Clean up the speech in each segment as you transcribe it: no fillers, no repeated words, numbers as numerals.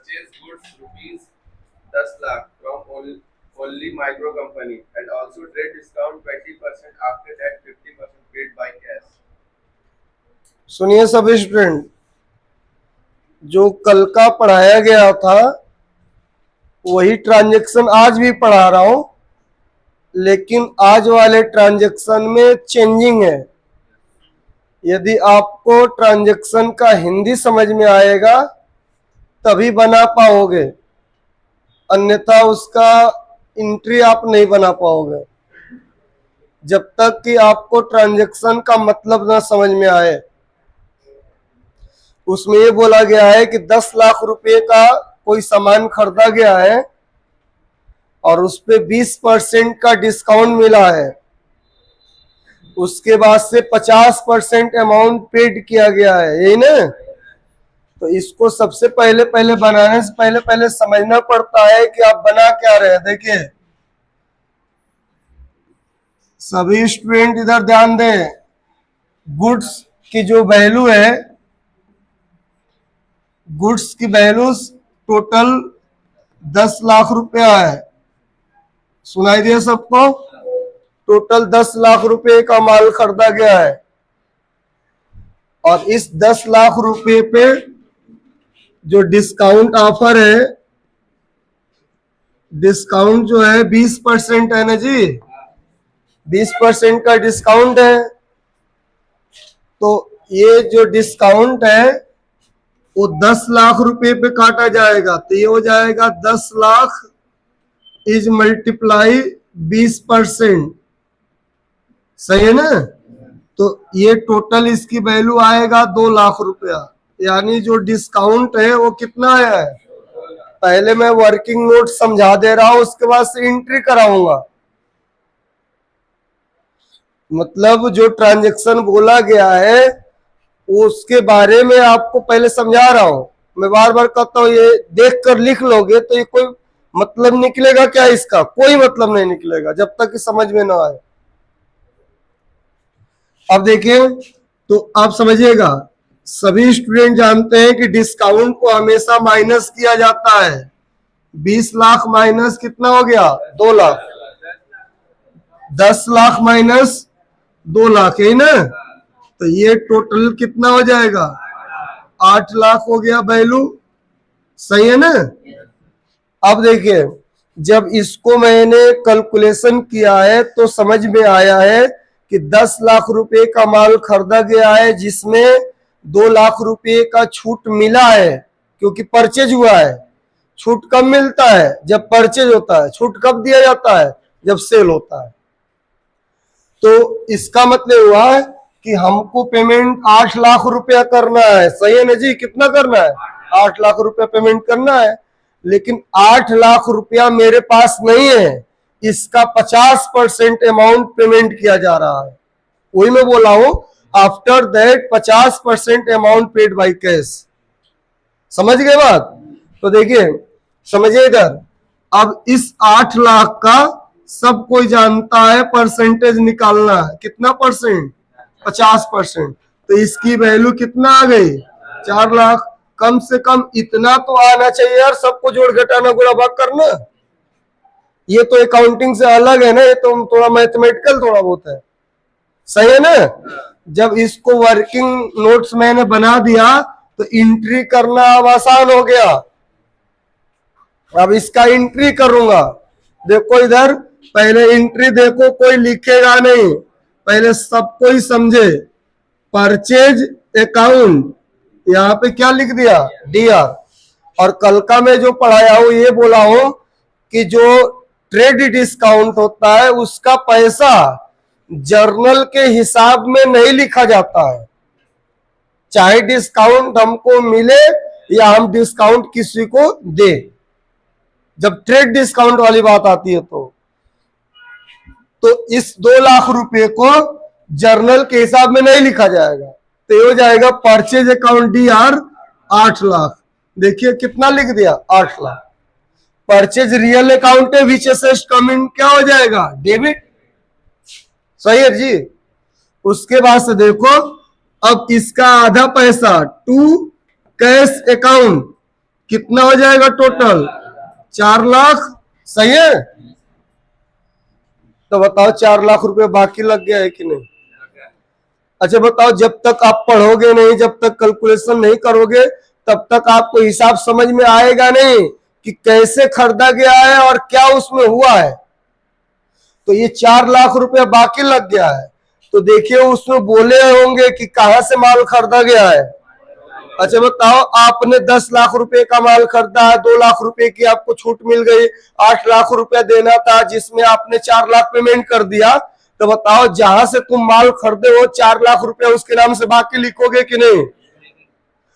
purchase goods rupees 10 lakh from only micro company and also trade discount 20%, after that 50% paid by cash. सुनिए सभी student, जो कल का पढ़ाया गया था वही ट्रांजैक्शन आज भी पढ़ा रहा हूं, लेकिन आज वाले ट्रांजैक्शन में चेंजिंग है। यदि आपको ट्रांजैक्शन का हिंदी समझ में आएगा तभी बना पाओगे, अन्यथा उसका एंट्री आप नहीं बना पाओगे जब तक कि आपको ट्रांजैक्शन का मतलब ना समझ में आए। उसमें ये बोला गया है कि 10 लाख रुपए का कोई सामान खरीदा गया है और उस पे 20% का डिस्काउंट मिला है, उसके बाद से 50% अमाउंट पेड किया गया है, यही ना। तो इसको सबसे पहले बनाने से पहले समझना पड़ता है कि आप बना क्या रहे हैं। देखिए सभी स्टूडेंट इधर ध्यान दें, गुड्स की जो वैल्यू है, गुड्स की वैल्यू टोटल 10 लाख रुपया है। सुनाई दिया सबको? टोटल 10 लाख रुपए का माल खरीदा गया है और इस 10 लाख रुपए पे जो डिस्काउंट ऑफर है, डिस्काउंट जो है 20% है ना जी, 20% का डिस्काउंट है। तो ये जो डिस्काउंट है वो 10 लाख रुपए पे काटा जाएगा, तो ये हो जाएगा 10 लाख इज मल्टीप्लाई 20%, सही है ना। तो ये टोटल इसकी वैल्यू आएगा 2 लाख रुपया, यानी जो डिस्काउंट है वो कितना है। पहले मैं वर्किंग नोट समझा दे रहा हूं, उसके बाद से एंट्री कराऊंगा। मतलब जो ट्रांजैक्शन बोला गया है उसके बारे में आपको पहले समझा रहा हूं। मैं बार बार कहता हूं ये देख कर लिख लोगे तो ये कोई मतलब निकलेगा क्या, इसका कोई मतलब नहीं निकलेगा जब तक कि समझ में ना आए। अब देखिए, तो आप समझिएगा, सभी स्टूडेंट जानते हैं कि डिस्काउंट को हमेशा माइनस किया जाता है। 20 लाख माइनस कितना हो गया, 2 लाख। 10 लाख माइनस 2 लाख, है ना। तो ये टोटल कितना हो जाएगा, 8 लाख हो गया वैल्यू, सही है ना। अब देखिए, जब इसको मैंने कैलकुलेशन किया है तो समझ में आया है कि 10 लाख रुपए का माल खरीदा गया है जिसमें 2 लाख रुपए का छूट मिला है, क्योंकि परचेज हुआ है। छूट कब मिलता है, जब परचेज होता है। छूट कब दिया जाता है, जब सेल होता है। तो इसका मतलब हुआ कि हमको पेमेंट 8 लाख रुपया करना है, सही है ना जी। कितना करना है, 8 लाख रुपया पेमेंट करना है, लेकिन 8 लाख रुपया मेरे पास नहीं है, इसका 50% अमाउंट पेमेंट किया जा रहा है। वही मैं बोला हूं, after that 50% amount paid by cash. समझ गए बात? तो देखिए समझिए इधर, अब इस 8 लाख का सब कोई जानता है परसेंटेज निकालना है। कितना परसेंट, 50%। तो इसकी वैल्यू कितना आ गई, 4 लाख। कम से कम इतना तो आना चाहिए यार, सबको जोड़ घटाना गुणा भाग करना। ये तो अकाउंटिंग से अलग है ना, ये तो थोड़ा मैथमेटिकल थोड़ा बहुत है, सही है ना। जब इसको वर्किंग नोट्स मैंने बना दिया तो एंट्री करना अब आसान हो गया। अब इसका एंट्री करूंगा। देखो इधर, पहले एंट्री देखो, कोई लिखेगा नहीं, पहले सबको ही समझे। परचेज अकाउंट, यहाँ पे क्या लिख दिया, डीआर। और कल का मैं जो पढ़ाया हूं ये बोला हूं कि जो ट्रेड डिस्काउंट होता है उसका पैसा जर्नल के हिसाब में नहीं लिखा जाता है। चाहे डिस्काउंट हमको मिले या हम डिस्काउंट किसी को दे, जब ट्रेड डिस्काउंट वाली बात आती है तो इस 2 लाख रुपए को जर्नल के हिसाब में नहीं लिखा जाएगा। तो ये हो जाएगा परचेज अकाउंट डीआर 8 लाख। देखिए कितना लिख दिया, 8 लाख। परचेज रियल अकाउंट है, विच असेस्ट कमिंग क्या हो जाएगा, डेबिट, सही है जी। उसके बाद से देखो, अब इसका आधा पैसा टू कैश अकाउंट कितना हो जाएगा टोटल? 4 लाख। सही है? तो बताओ 4 लाख रुपए बाकी लग गया है कि नहीं? अच्छा बताओ, जब तक आप पढ़ोगे नहीं, जब तक कैलकुलेशन नहीं करोगे, तब तक आपको हिसाब समझ में आएगा नहीं कि कैसे खरीदा गया है और क्या उसमें हुआ है। तो ये 4 लाख रुपया बाकी लग गया है, तो देखिए उसमें बोले होंगे कि कहां से माल खरीदा गया है। अच्छा बताओ, आपने 10 लाख रुपए का माल खरीदा है, 2 लाख रुपए की आपको छूट मिल गई, 8 लाख रुपया देना था जिसमें आपने 4 लाख पेमेंट कर दिया। तो बताओ, जहां से तुम माल खरीदे हो 4 लाख रुपया उसके नाम से बाकी लिखोगे कि नहीं?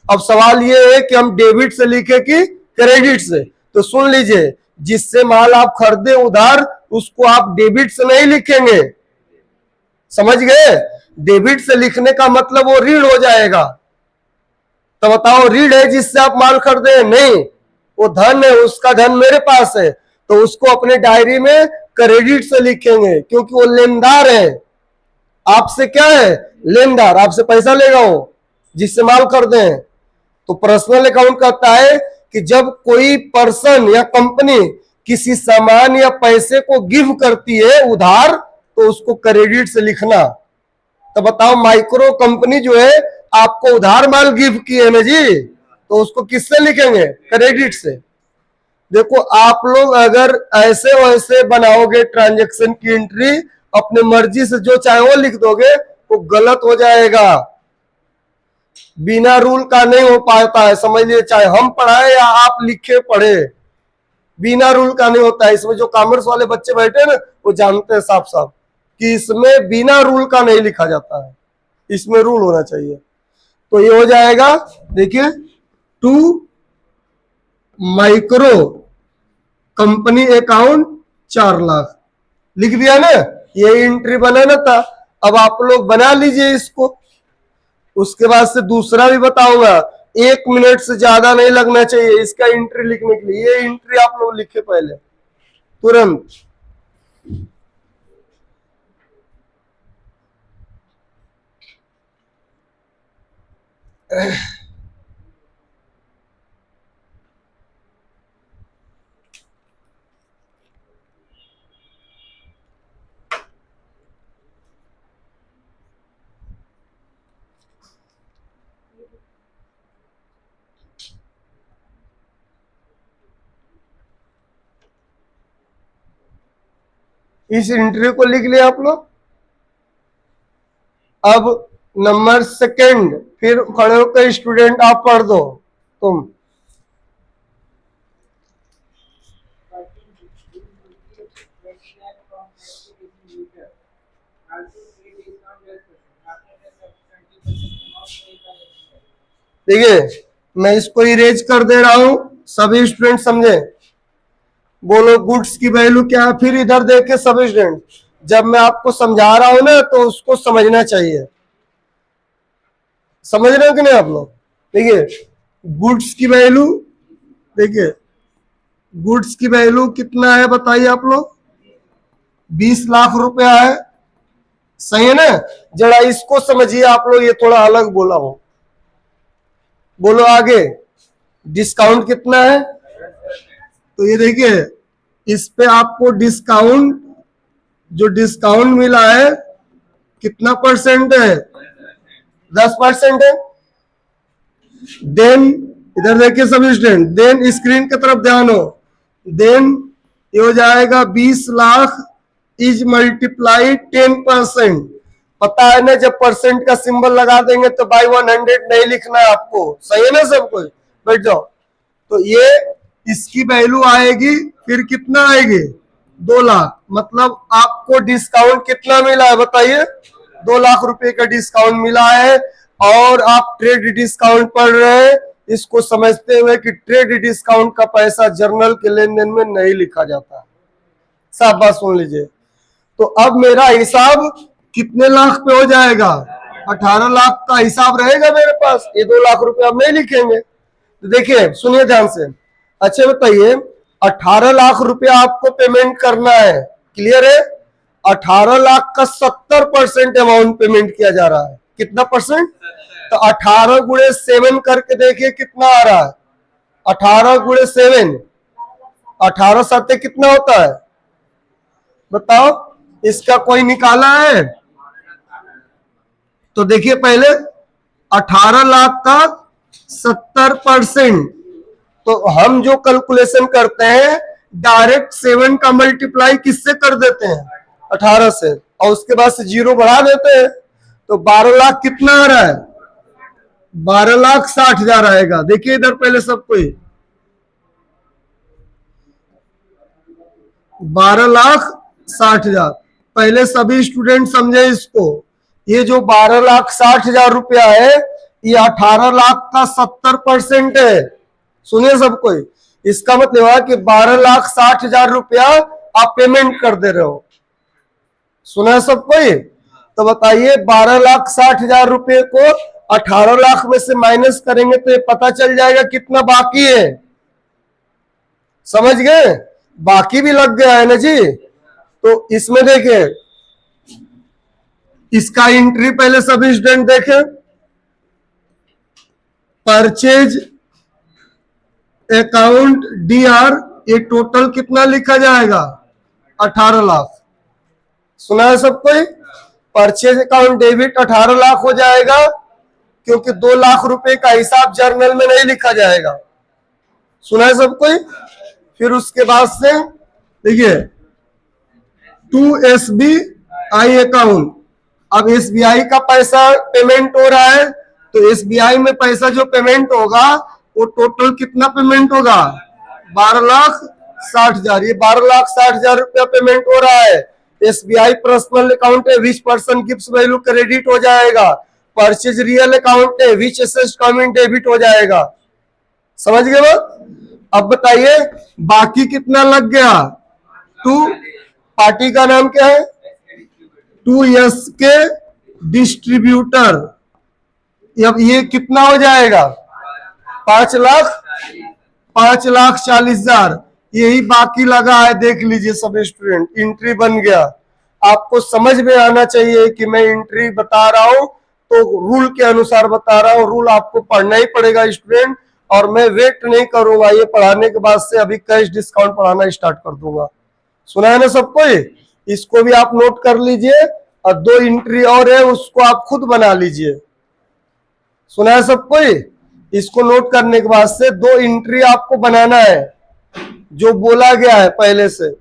अब सवाल ये है कि हम डेबिट से लिखे कि क्रेडिट से। तो सुन लीजिए, जिससे माल आप खरीदे उधार, उसको आप डेबिट से नहीं लिखेंगे। समझ गए? डेबिट से लिखने का मतलब वो ऋण हो जाएगा। तो बताओ, ऋण है जिससे आप माल खरीदे? नहीं, वो धन है, उसका धन मेरे पास है, तो उसको अपने डायरी में क्रेडिट से लिखेंगे, क्योंकि वो लेनदार है। आपसे क्या है? लेनदार, आपसे पैसा लेगा वो, जिससे माल खरीदे हैं। तो पर्सनल अकाउंट कहता है कि जब कोई पर्सन या कंपनी किसी सामान या पैसे को गिव करती है उधार, तो उसको क्रेडिट से लिखना। तो बताओ, माइक्रो कंपनी जो है आपको उधार माल गिव की है ना जी, तो उसको किससे लिखेंगे? क्रेडिट से। देखो, आप लोग अगर ऐसे वैसे बनाओगे ट्रांजैक्शन की एंट्री, अपने मर्जी से जो चाहे वो लिख दोगे, वो गलत हो जाएगा। बिना रूल का नहीं हो पाता है, समझ लिए, चाहे हम पढ़ाए या आप लिखे पढ़े, बिना रूल का नहीं होता है। इसमें जो कॉमर्स वाले बच्चे बैठे ना, वो जानते हैं साफ साफ कि इसमें बिना रूल का नहीं लिखा जाता है, इसमें रूल होना चाहिए। तो ये हो जाएगा, देखिए, to micro company account 4 lakh लिख दिया ना, ये एंट्री बनाना था। अब आप लोग बना लीजिए इसको। उसके बाद से दूसरा भी बताऊंगा, 1 मिनट से ज्यादा नहीं लगना चाहिए इसका एंट्री लिखने के लिए। ये एंट्री आप लोग लिखे पहले तुरंत। इस एंट्री को लिख लिया आप लोग। अब नंबर सेकंड, फिर खड़े होकर स्टूडेंट आप पढ़ दो तुम। देखिए, मैं इसको इरेज कर दे रहा हूं, सभी स्टूडेंट समझे। बोलो गुड्स की वैल्यू क्या है, फिर इधर देखे सभी स्टूडेंट। जब मैं आपको समझा रहा हूं ना, तो उसको समझना चाहिए। समझ रहे हो कि नहीं आप लोग? देखिए, गुड्स की वैल्यू, देखिए गुड्स की वैल्यू कितना है बताइए आप लोग? 20 लाख रुपया है। सही है ना? जरा इसको समझिए आप लोग, ये थोड़ा अलग बोला हूं। बोलो आगे, डिस्काउंट कितना है? तो ये देखिए, इस पे आपको डिस्काउंट, जो डिस्काउंट मिला है कितना परसेंट है? 10% है। देन इधर देखिए सभी स्टूडेंट, देन स्क्रीन की तरफ ध्यान हो। देन ये हो जाएगा 20 लाख इज मल्टीप्लाई 10%। पता है ना, जब परसेंट का सिंबल लगा देंगे तो बाई 100 नहीं लिखना है आपको। सही है ना सब कोई? बैठ जाओ। तो ये इसकी वैल्यू आएगी, फिर कितना आएगी? 2 लाख। मतलब आपको डिस्काउंट कितना मिला है बताइए? 2 लाख रुपए का डिस्काउंट मिला है। और आप ट्रेड डिस्काउंट पढ़ रहे हैं, इसको समझते हुए कि ट्रेड डिस्काउंट का पैसा जर्नल के लेन देन में नहीं लिखा जाता। साफ बात सुन लीजिए। तो अब मेरा हिसाब कितने लाख पे हो जाएगा? 18 लाख का हिसाब रहेगा मेरे पास। ये 2 लाख रुपए अब नहीं लिखेंगे। तो देखिए, सुनिए ध्यान से। अच्छा बताइए, 18 लाख रुपया आपको पेमेंट करना है, क्लियर है? 18 लाख का 70% अमाउंट पेमेंट किया जा रहा है। कितना परसेंट? तो 18 गुणे 7 करके देखिए कितना आ रहा है। 18 गुणे 7, 18 7 कितना होता है बताओ, इसका कोई निकाला है? तो देखिए पहले 18 लाख का 70%, तो हम जो कैलकुलेशन करते हैं डायरेक्ट 7 का मल्टीप्लाई किससे कर देते हैं 18 से, और उसके बाद से 0 बढ़ा देते हैं, तो 12 लाख कितना आ रहा है 12,60,000 आएगा। देखिए इधर पहले सब कोई 12,60,000, पहले सभी स्टूडेंट समझे इसको, ये जो 12,60,000 रुपया है ये 18 लाख का 70% है। सुनिए सब कोई, इसका मतलब है कि 12,60,000 रुपया आप पेमेंट कर दे रहे हो। सुना है सब कोई? तो बताइए 12,60,000 रुपये को 18 लाख में से माइनस करेंगे तो ये पता चल जाएगा कितना बाकी है। समझ गए? बाकी भी लग गया है ना जी। तो इसमें देखिए इसका एंट्री पहले सभी स्टूडेंट देखें, परचेज अकाउंट DR, ये टोटल कितना लिखा जाएगा 18 लाख। सुना है सब कोई? परचेज अकाउंट डेबिट 18 लाख हो जाएगा, क्योंकि 2 लाख रुपए का हिसाब जर्नल में नहीं लिखा जाएगा। सुना है सब कोई? फिर उसके बाद से देखिए 2 SBI अकाउंट, अब SBI का पैसा पेमेंट हो रहा है, तो SBI में पैसा जो पेमेंट होगा वो टोटल कितना पेमेंट होगा 12,60,000, ये 12,60,000 रुपया पेमेंट हो रहा है। SBI पर्सनल अकाउंट है, which person gives value credit हो जाएगा। परचेज रियल अकाउंट है, विच एसेट्स कमिंग डेबिट हो जाएगा। समझ गए बात? अब बताइए बाकी कितना लग गया 2, पार्टी का नाम क्या है 2S के डिस्ट्रीब्यूटर, अब ये कितना हो जाएगा 5,40,000, यही बाकी लगा है। देख लीजिए सब स्टूडेंट, एंट्री बन गया। आपको समझ में आना चाहिए कि मैं एंट्री बता रहा हूं तो रूल के अनुसार बता रहा हूं, रूल आपको पढ़ना ही पड़ेगा स्टूडेंट, और मैं वेट नहीं करूंगा, ये पढ़ाने के बाद से अभी कैश डिस्काउंट पढ़ाना स्टार्ट कर दूंगा। सुना है ना सबको? इसको भी आप नोट कर लीजिए, और 2 एंट्री और है उसको आप खुद बना लीजिए। सुना है सबको? इसको नोट करने के बाद से 2 एंट्री आपको बनाना है जो बोला गया है पहले से।